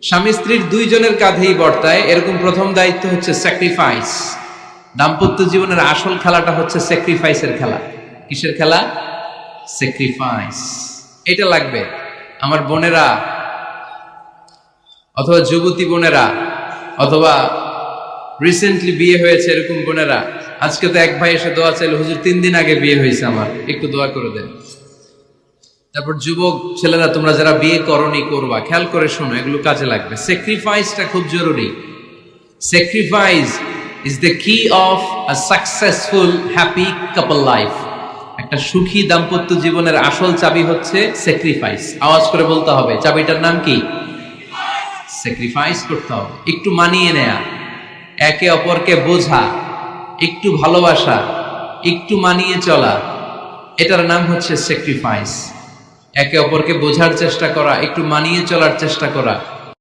স্বামী স্ত্রীর দুইজনের কাঁধেই বর্তায় এরকম প্রথম দায়িত্ব হচ্ছে স্যাক্রিফাইস। দাম্পত্য জীবনের আসল খেলাটা হচ্ছে স্যাক্রিফাইসের খেলা। কিসের খেলা? স্যাক্রিফাইস। এটা লাগবে। আমার বোনেরা অথবা যুবতী বোনেরা অথবা রিসেন্টলি বিয়ে হয়েছে এরকম বোনেরা, আজকে তো এক ভাই এসে দোয়া চাইল, হুজুর 3 দিন আগে বিয়ে হয়েছে আমার, একটু দোয়া করে দেন। তারপর যুবক ছেলেরা, তোমরা যারা বিয়ে করনি করবা, খেয়াল করে শোনো, এগুলো কাজে লাগবে। স্যাক্রিফাইসটা খুব জরুরি। স্যাক্রিফাইস ইজ দ্য কি of a successful happy couple life. একটা সুখী দাম্পত্য জীবনের আসল চাবি হচ্ছে স্যাক্রিফাইস। আওয়াজ করে বলতে হবে, চাবিটার নাম কি? স্যাক্রিফাইস করতে হবে। একটু মানিয়ে নেয়া, একে অপরকে বোঝা, একটু ভালোবাসা, একটু মানিয়ে চলা, এটার নাম হচ্ছে স্যাক্রিফাইস। একে অপরকে বোঝার চেষ্টা করা, একটু মানিয়ে চলার চেষ্টা করা,